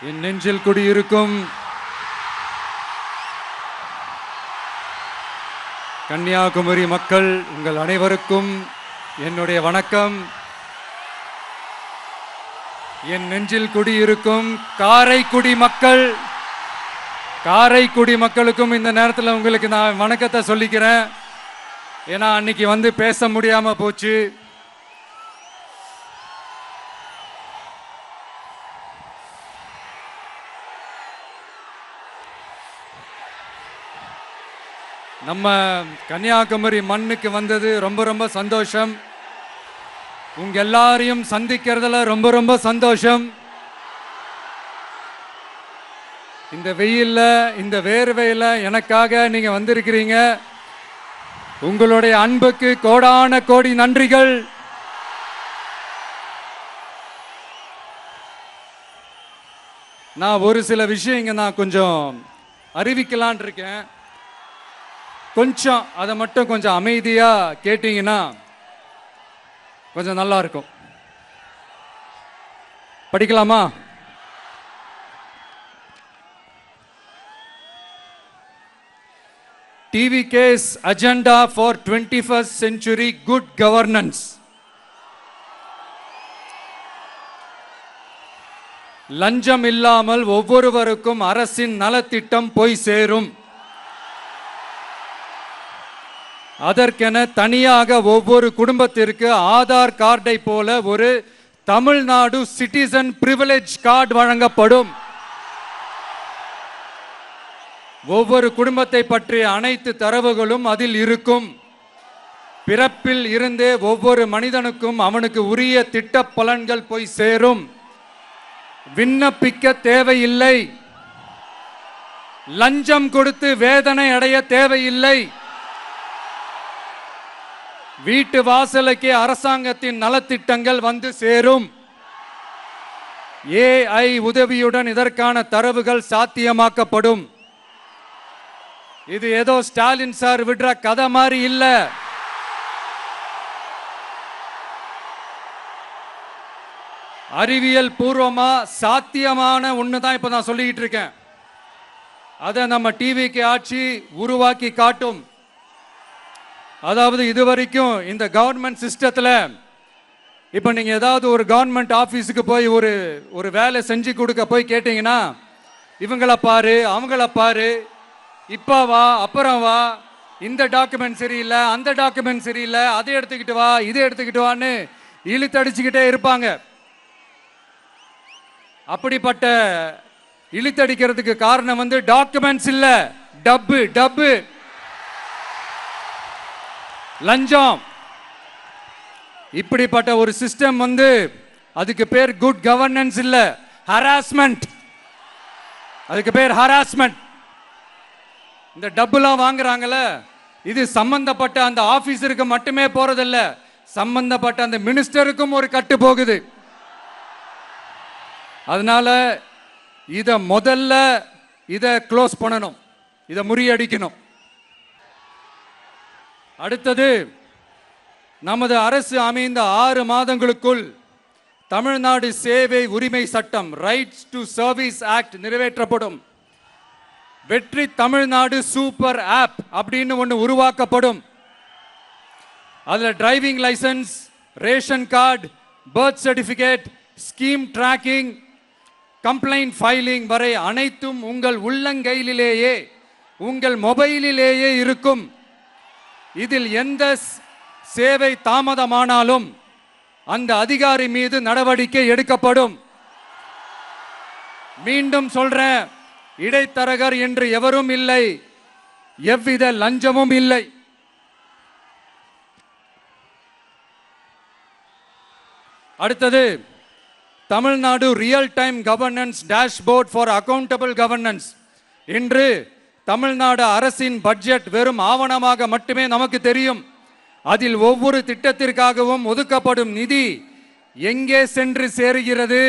என் நெஞ்சில் குடியிருக்கும் கன்னியாகுமரி மக்கள் உங்கள் அனைவருக்கும் என்னுடைய வணக்கம். என் நெஞ்சில் குடியிருக்கும் காரைக்குடி மக்களுக்கும் இந்த நேரத்தில் உங்களுக்கு நான் வணக்கத்தை சொல்லிக்கிறேன். ஏன்னா அன்னைக்கு வந்து பேச முடியாம போச்சு. நம்ம கன்னியாகுமரி மண்ணுக்கு வந்தது ரொம்ப ரொம்ப சந்தோஷம். உங்க எல்லாரையும் சந்திக்கிறதுல ரொம்ப ரொம்ப சந்தோஷம். இந்த வெயில்ல இந்த வேர்வையில எனக்காக நீங்க வந்திருக்கிறீங்க. உங்களுடைய அன்புக்கு கோடான கோடி நன்றிகள். நான் ஒரு சில விஷயங்க நான் கொஞ்சம் அறிவிக்கலான் இருக்கேன். கொஞ்சம் அதை மட்டும் கொஞ்சம் அமைதியா கேட்டீங்கன்னா கொஞ்சம் நல்லா இருக்கும். படிக்கலாமா? TVK's agenda for 21st century good governance. லஞ்சம் இல்லாமல் ஒவ்வொருவருக்கும் அரசின் நலத்திட்டம் போய் சேரும். அதற்கென தனியாக ஒவ்வொரு குடும்பத்திற்கு ஆதார் கார்டை போல ஒரு தமிழ்நாடு சிட்டிசன் பிரிவிலேஜ் கார்டு வழங்கப்படும். ஒவ்வொரு குடும்பத்தை பற்றிய அனைத்து தரவுகளும் அதில் இருக்கும். பிறப்பில் இருந்தே ஒவ்வொரு மனிதனுக்கும் அவனுக்கு உரிய திட்ட பலன்கள் போய் சேரும். விண்ணப்பிக்க தேவையில்லை. லஞ்சம் கொடுத்து வேதனை அடைய தேவையில்லை. வீட்டு வாசலுக்கே அரசாங்கத்தின் நலத்திட்டங்கள் வந்து சேரும். AI உதவியுடன் இதற்கான தரவுகள் சாத்தியமாக்கப்படும். இது ஏதோ ஸ்டாலின் சார் விடுற கதை மாதிரி இல்ல. அறிவியல் பூர்வமா சாத்தியமான ஒண்ணுதான் இப்ப நான் சொல்லிட்டு இருக்கேன். அதை நம்ம டிவிக்கு ஆட்சி உருவாக்கி காட்டும். அதாவது இதுவரைக்கும் இந்த கவர்மெண்ட் சிஸ்டத்தில் இப்போ நீங்கள் ஏதாவது ஒரு கவர்மெண்ட் ஆஃபீஸுக்கு போய் ஒரு வேலை செஞ்சு கொடுக்க போய் கேட்டிங்கன்னா இவங்கள பாரு அவங்கள பாரு, இப்போ வா அப்புறம் வா, இந்த டாக்குமெண்ட் சரியில்லை அந்த டாக்குமெண்ட் சரியில்லை, அதை எடுத்துக்கிட்டு வா இதை எடுத்துக்கிட்டு வான்னு இழுத்தடிச்சுக்கிட்டே இருப்பாங்க. அப்படிப்பட்ட இழுத்தடிக்கிறதுக்கு காரணம் வந்து டாக்குமெண்ட்ஸ் இல்லை, டப்பு லஞ்சம். இப்படிப்பட்ட ஒரு சிஸ்டம் வந்து அதுக்கு பேர் குட் கவர்னன்ஸ் இல்ல, ஹராஸ்மெண்ட். அதுக்கு பேர் ஹராஸ்மெண்ட். இந்த டப்புலாம் வாங்குறாங்கல்ல, இது சம்பந்தப்பட்ட அந்த ஆபீசருக்கு மட்டுமே போறதில்ல, சம்பந்தப்பட்ட அந்த மினிஸ்டருக்கும் ஒரு கட்டு போகுது. அதனால முதல்ல இதை க்ளோஸ் பண்ணணும், இதை முறியடிக்கணும். அடுத்தது, நமது அரசு அமைந்த 6 மாதங்களுக்குள் தமிழ்நாடு சேவை உரிமை சட்டம் ரைட்ஸ் டு சர்வீஸ் ஆக்ட் நிறைவேற்றப்படும். வெற்றி தமிழ்நாடு சூப்பர் ஆப் அப்படின்னு ஒன்று உருவாக்கப்படும். அதில் driving licence, ration card, birth certificate, scheme tracking, complaint filing வரை அனைத்தும் உங்கள் உள்ளங்கையிலேயே உங்கள் மொபைலிலேயே இருக்கும். இதில் எந்த சேவை தாமதமானாலும் அந்த அதிகாரி மீது நடவடிக்கை எடுக்கப்படும். மீண்டும் சொல்றேன், இடைத்தரகர் என்று எவரும் இல்லை, எவ்வித லஞ்சமும் இல்லை. அடுத்தது, Tamil Nadu real time governance dashboard for accountable governance. இன்று தமிழ்நாடு அரசின் பட்ஜெட் வெறும் ஆவணமாக மட்டுமே நமக்கு தெரியும். அதில் ஒவ்வொரு திட்டத்திற்காகவும் ஒதுக்கப்படும் நிதி எங்கே சென்று சேருகிறது,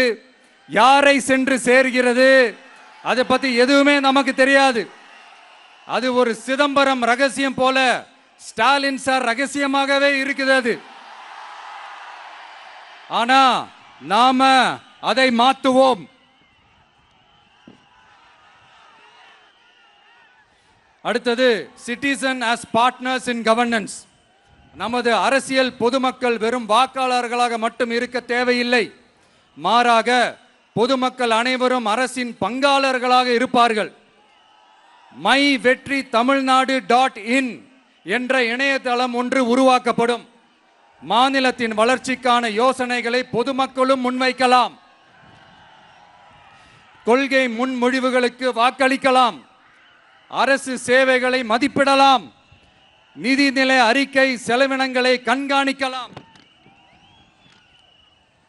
யாரை சென்று சேர்கிறது, அதை பத்தி எதுவுமே நமக்கு தெரியாது. அது ஒரு சிதம்பரம் ரகசியம் போல ஸ்டாலின் சார் ரகசியமாகவே இருக்குது அது. ஆனா நாம அதை மாற்றுவோம். அடுத்தது சிட்டிசன் as பார்ட்னர்ஸ் இன் கவர்னன்ஸ். நமது அரசியல் பொதுமக்கள் வெறும் வாக்காளர்களாக மட்டும் இருக்க தேவையில்லை. மாறாக பொதுமக்கள் அனைவரும் அரசின் பங்காளர்களாக இருப்பார்கள். மை வெற்றி தமிழ்நாடு .in என்ற இணையதளம் ஒன்று உருவாக்கப்படும். மாநிலத்தின் வளர்ச்சிக்கான யோசனைகளை பொதுமக்களும் முன்வைக்கலாம். கொள்கை முன்மொழிவுகளுக்கு வாக்களிக்கலாம். அரசு சேவைகளை மதிப்பிடலாம். நிதிநிலை அறிக்கை செலவினங்களை கண்காணிக்கலாம்.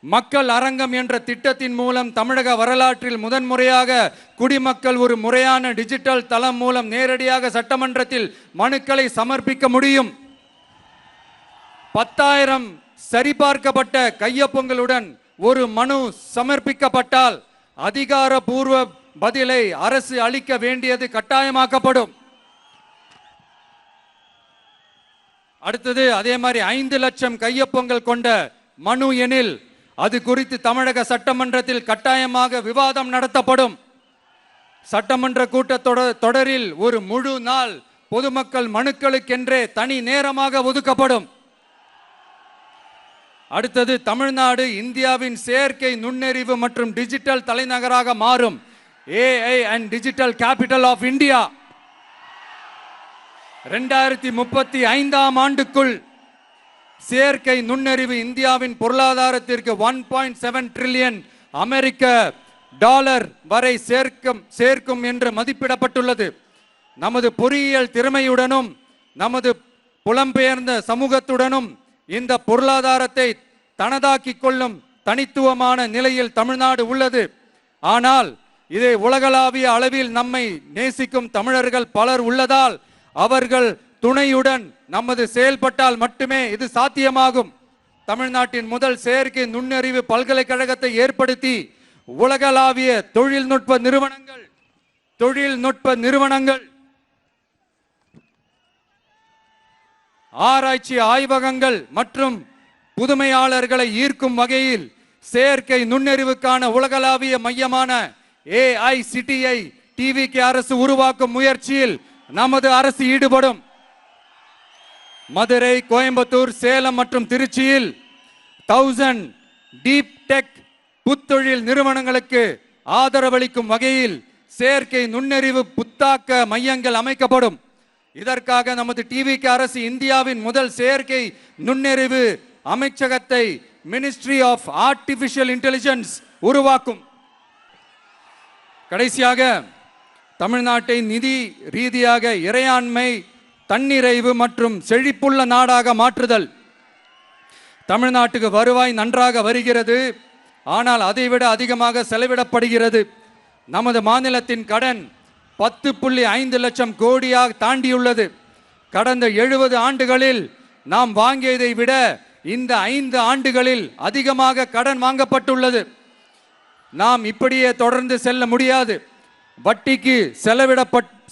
மக்கள் அரங்கம் என்ற திட்டத்தின் மூலம் தமிழக வரலாற்றில் முதன்முறையாக குடிமக்கள் ஒரு முறையான டிஜிட்டல் தளம் மூலம் நேரடியாக சட்டமன்றத்தில் மனுக்களை சமர்ப்பிக்க முடியும். 10,000 சரிபார்க்கப்பட்ட கையொப்பங்களுடன் ஒரு மனு சமர்ப்பிக்கப்பட்டால் அதிகாரப்பூர்வ பதிலை அரசு அளிக்க வேண்டியது கட்டாயமாக்கப்படும். அடுத்தது அதே மாதிரி 5 லட்சம் கையொப்பங்கள் கொண்ட மனு எனில் அது குறித்து தமிழக சட்டமன்றத்தில் கட்டாயமாக விவாதம் நடத்தப்படும். சட்டமன்ற கூட்டத்தொடரில் ஒரு முழு நாள் பொதுமக்கள் மனுக்களுக்கென்றே தனி நேரமாக ஒதுக்கப்படும். அடுத்தது தமிழ்நாடு இந்தியாவின் செயற்கை நுண்ணறிவு மற்றும் டிஜிட்டல் தலைநகராக மாறும். AI and digital capital of India. 2035ஆம் ஆண்டுக்குள் செயற்கை நுண்ணறிவு இந்தியாவின் பொருளாதாரத்திற்கு 1.7 டிரில்லியன் அமெரிக்க டாலர் வரை சேர்க்கும் என்று மதிப்பிடப்பட்டுள்ளது. நமது பொறியியல் திறமையுடனும் நமது புலம்பெயர்ந்த சமூகத்துடனும் இந்த பொருளாதாரத்தை தனதாக்கிக் கொள்ளும் தனித்துவமான நிலையில் தமிழ்நாடு உள்ளது. ஆனால் இதை உலகளாவிய அளவில் நம்மை நேசிக்கும் தமிழர்கள் பலர் உள்ளதால் அவர்கள் துணையுடன் நமது செயல்பட்டால் மட்டுமே இது சாத்தியமாகும். தமிழ்நாட்டின் முதல் செயற்கை நுண்ணறிவு பல்கலைக்கழகத்தை ஏற்படுத்தி உலகளாவிய தொழில்நுட்ப நிறுவனங்கள் ஆராய்ச்சி ஆய்வகங்கள் மற்றும் புதுமையாளர்களை ஈர்க்கும் வகையில் செயற்கை நுண்ணறிவுக்கான உலகளாவிய மையமான AICTI TVK அரசு உருவாக்கும் முயற்சியில் நமது அரசு ஈடுபடும். மதுரை, கோயம்புத்தூர், சேலம் மற்றும் திருச்சியில் 1000 டீப் டெக் புத்தொழில் நிறுவனங்களுக்கு ஆதரவளிக்கும் வகையில் செயற்கை நுண்ணறிவு புத்தாக்க மையங்கள் அமைக்கப்படும். இதற்காக நமது TVK அரசு இந்தியாவின் முதல் செயற்கை நுண்ணறிவு அமைச்சகத்தை மினிஸ்ட்ரி ஆஃப் ஆர்டிபிஷியல் இன்டெலிஜென்ஸ் உருவாக்கும். கடைசியாக தமிழ்நாட்டை நிதி ரீதியாக இறையாண்மை, தன்னிறைவு மற்றும் செழிப்புள்ள நாடாக மாற்றுதல். தமிழ்நாட்டுக்கு வருவாய் நன்றாக வருகிறது, ஆனால் அதைவிட அதிகமாக செலவிடப்படுகிறது. நமது மாநிலத்தின் கடன் 10.5 லட்சம் கோடியாக தாண்டியுள்ளது. கடந்த 70 ஆண்டுகளில் நாம் வாங்கியதை விட இந்த 5 ஆண்டுகளில் அதிகமாக கடன் வாங்கப்பட்டுள்ளது. நாம் இப்படியே தொடர்ந்து செல்ல முடியாது. வட்டிக்கு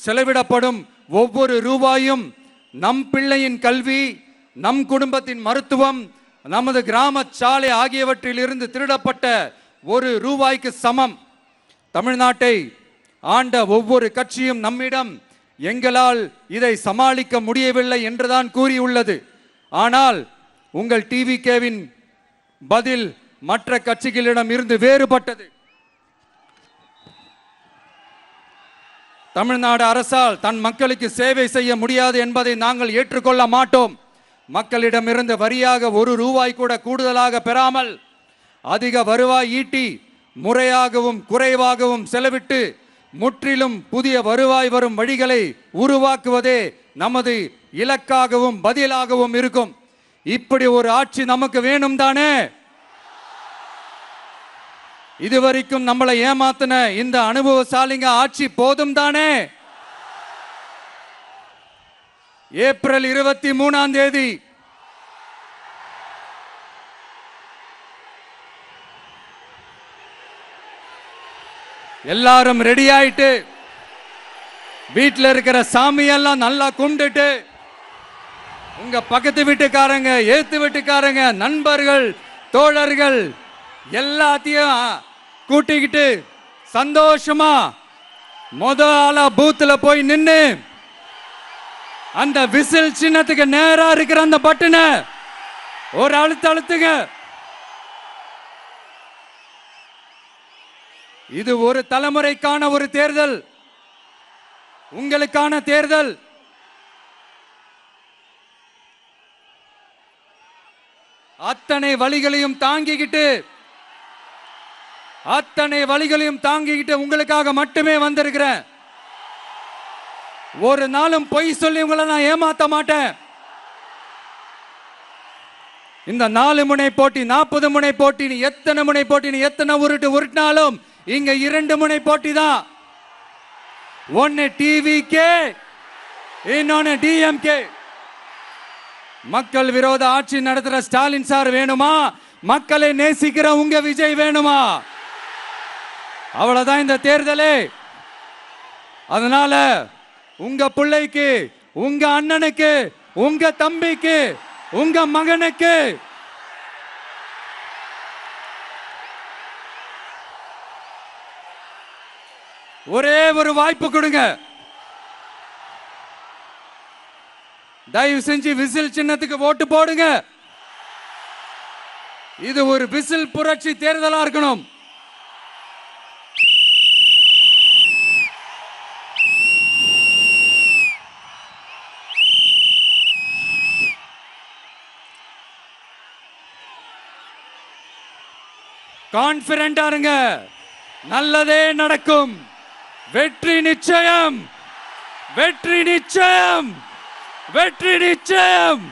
செலவிடப்படும் ஒவ்வொரு ரூபாயும் நம் பிள்ளையின் கல்வி, நம் குடும்பத்தின் மருத்துவம், நமது கிராம சாலை ஆகியவற்றில் இருந்து திருடப்பட்ட ஒரு ரூபாய்க்கு சமம். தமிழ்நாட்டை ஆண்ட ஒவ்வொரு கட்சியும் நம்மிடம் எங்களால் இதை சமாளிக்க முடியவில்லை என்றுதான் கூறியுள்ளது. ஆனால் உங்கள் TVKவின் பதில் மற்ற கட்சிகளிடம் இருந்து வேறுபட்டது. தமிழ்நாடு அரசால் தன் மக்களுக்கு சேவை செய்ய முடியாது என்பதை நாங்கள் ஏற்றுக்கொள்ள மாட்டோம். மக்களிடமிருந்து வரியாக ஒரு ரூபாய் கூட கூடுதலாக பெறாமல் அதிக வருவாய் ஈட்டி முறையாகவும் குறைவாகவும் செலவிட்டு முற்றிலும் புதிய வருவாய் வரும் வழிகளை உருவாக்குவதே நமது இலக்காகவும் பதிலாகவும் இருக்கும். இப்படி ஒரு ஆட்சி நமக்கு வேணும் தானே? இதுவரைக்கும் நம்மளை ஏமாத்தின இந்த அனுபவசாலிங்க ஆட்சி போதும் தானே? ஏப்ரல் 23ஆம் தேதி எல்லாரும் ரெடி ஆயிட்டு வீட்டில் இருக்கிற சாமியெல்லாம் நல்லா கும்பிட்டுட்டு உங்க பக்கத்து வீட்டுக்காரங்க, ஏத்து வீட்டுக்காரங்க, நண்பர்கள், தோழர்கள் எல்லாத்தையும் கூட்டிக்கிட்டு சந்தோஷமா ஆளா பூத்துல போய் நின்னு அந்த விசில் சின்னத்துக்கு நேரா இருக்கிற அந்த பட்டனை ஒரு அழுத்துங்க. இது ஒரு தலைமுறைக்கான ஒரு தேர்தல், உங்களுக்கான தேர்தல். அத்தனை வழிகளையும் தாங்கிக்கிட்டு உங்களுக்காக மட்டுமே வந்திருக்கிறேன். ஒரு நாளும் பொய் சொல்லி உங்களை நான் ஏமாத்த மாட்டேன். இந்த 4 முனை போட்டி, 40 முனை போட்டி, எத்தனை முனை போட்டி, எத்தனை உருட்டினாலும் இங்க 2 முனை போட்டி தான். ஒன்னு டிவிகே, இன்னொன்னு டிஎம்கே. மக்கள் விரோத ஆட்சி நடத்துற ஸ்டாலின் சார் வேணுமா, மக்களை நேசிக்கிற உங்க விஜய் வேணுமா? அவ்வளவுதான் இந்த தேர்தலே. அதனால உங்க பிள்ளைக்கு, உங்க அண்ணனுக்கு, உங்க தம்பிக்கு, உங்க மகனுக்கு ஒரே ஒரு வாய்ப்பு கொடுங்க. தயவு செஞ்சு விசில் சின்னத்துக்கு ஓட்டு போடுங்க. இது ஒரு விசில் புரட்சி தேர்தலா இருக்கணும். கான்பிடென்டா இருங்க, நல்லதே நடக்கும். வெற்றி நிச்சயம், வெற்றி நிச்சயம், வெற்றி நிச்சயம்.